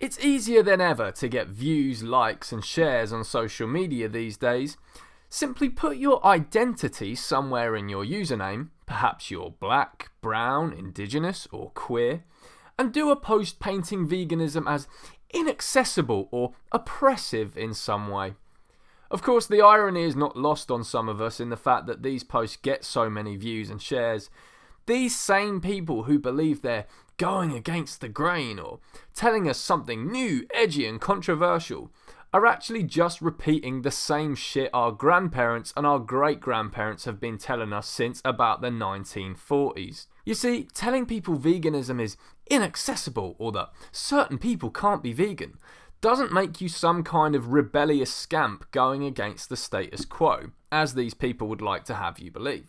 It's easier than ever to get views, likes, and shares on social media these days. Simply put your identity somewhere in your username, perhaps you're black, brown, indigenous, or queer, and do a post painting veganism as inaccessible or oppressive in some way. Of course, the irony is not lost on some of us in the fact that these posts get so many views and shares. These same people who believe they're going against the grain or telling us something new, edgy and controversial are actually just repeating the same shit our grandparents and our great-grandparents have been telling us since about the 1940s. You see, telling people veganism is inaccessible or that certain people can't be vegan doesn't make you some kind of rebellious scamp going against the status quo, as these people would like to have you believe.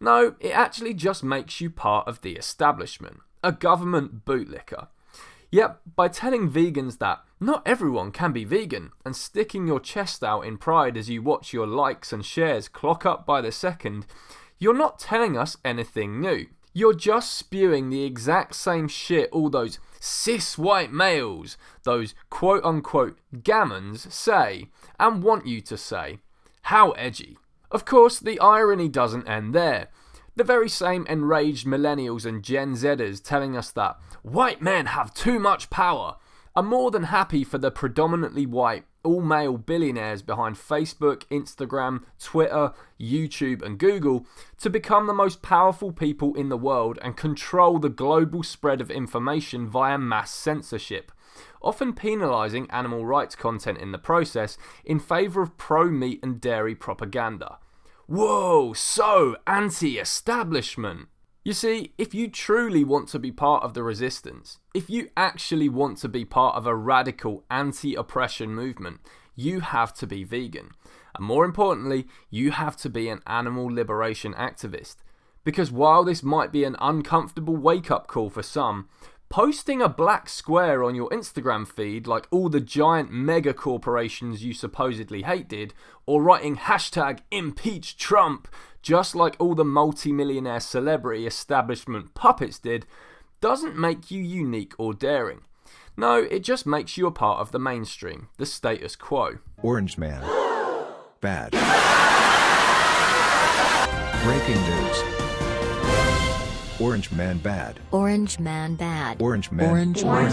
No, it actually just makes you part of the establishment, a government bootlicker. Yet, by telling vegans that not everyone can be vegan and sticking your chest out in pride as you watch your likes and shares clock up by the second, you're not telling us anything new. You're just spewing the exact same shit all those cis white males, those quote unquote gammons, say and want you to say. How edgy. Of course, the irony doesn't end there. The very same enraged millennials and Gen Zers telling us that white men have too much power are more than happy for the predominantly white, all-male billionaires behind Facebook, Instagram, Twitter, YouTube and Google to become the most powerful people in the world and control the global spread of information via mass censorship, often penalising animal rights content in the process in favour of pro-meat and dairy propaganda. Whoa, so anti-establishment. You see, if you truly want to be part of the resistance, if you actually want to be part of a radical anti-oppression movement, you have to be vegan. And more importantly, you have to be an animal liberation activist. Because while this might be an uncomfortable wake-up call for some, posting a black square on your Instagram feed like all the giant mega corporations you supposedly hate did, or writing hashtag impeach Trump just like all the multi-millionaire celebrity establishment puppets did, doesn't make you unique or daring. No, it just makes you a part of the mainstream, the status quo. Orange Man. Bad. Breaking news. Orange Man bad. Orange Man bad. Orange Man. Orange Man.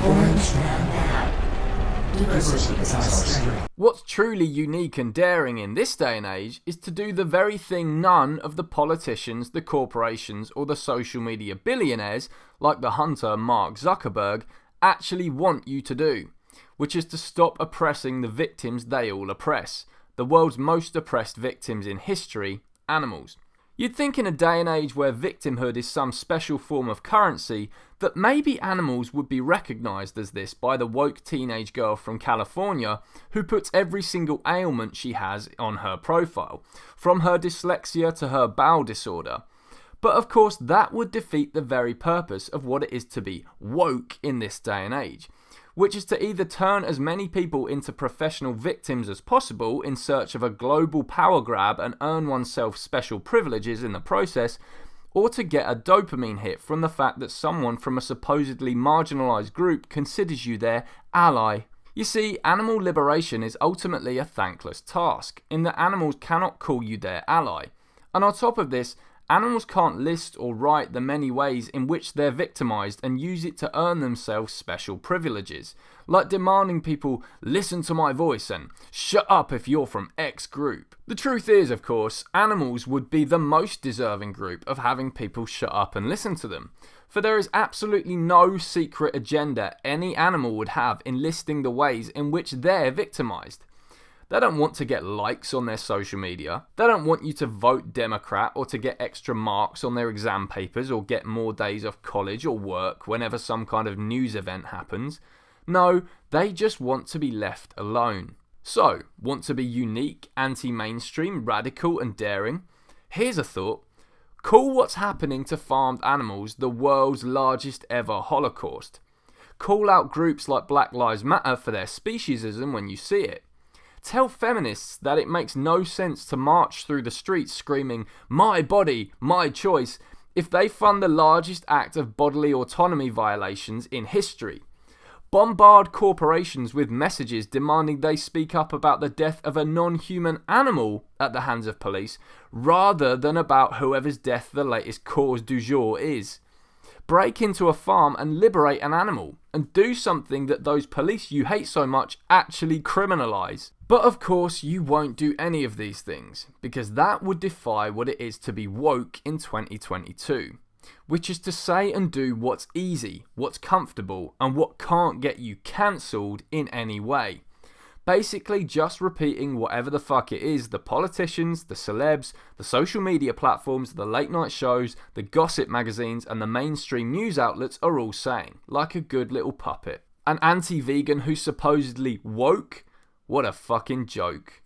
Orange Man bad. Diversity is our strength. What's truly unique and daring in this day and age is to do the very thing none of the politicians, the corporations, or the social media billionaires, like the hunter Mark Zuckerberg, actually want you to do, which is to stop oppressing the victims they all oppress, the world's most oppressed victims in history, animals. You'd think in a day and age where victimhood is some special form of currency that maybe animals would be recognised as this by the woke teenage girl from California who puts every single ailment she has on her profile, from her dyslexia to her bowel disorder. But of course that would defeat the very purpose of what it is to be woke in this day and age, which is to either turn as many people into professional victims as possible in search of a global power grab and earn oneself special privileges in the process, or to get a dopamine hit from the fact that someone from a supposedly marginalised group considers you their ally. You see, animal liberation is ultimately a thankless task, in that animals cannot call you their ally. And on top of this, animals can't list or write the many ways in which they're victimised and use it to earn themselves special privileges, like demanding people listen to my voice and shut up if you're from X group. The truth is, of course, animals would be the most deserving group of having people shut up and listen to them, for there is absolutely no secret agenda any animal would have in listing the ways in which they're victimised. They don't want to get likes on their social media. They don't want you to vote Democrat or to get extra marks on their exam papers or get more days off college or work whenever some kind of news event happens. No, they just want to be left alone. So, want to be unique, anti-mainstream, radical and daring? Here's a thought. Call what's happening to farmed animals the world's largest ever Holocaust. Call out groups like Black Lives Matter for their speciesism when you see it. Tell feminists that it makes no sense to march through the streets screaming, "My body, my choice," if they fund the largest act of bodily autonomy violations in history. Bombard corporations with messages demanding they speak up about the death of a non-human animal at the hands of police, rather than about whoever's death the latest cause du jour is. Break into a farm and liberate an animal, and do something that those police you hate so much actually criminalise. But of course you won't do any of these things, because that would defy what it is to be woke in 2022. Which is to say and do what's easy, what's comfortable, and what can't get you cancelled in any way. Basically just repeating whatever the fuck it is the politicians, the celebs, the social media platforms, the late night shows, the gossip magazines, and the mainstream news outlets are all saying, like a good little puppet. An anti-vegan who's supposedly woke? What a fucking joke.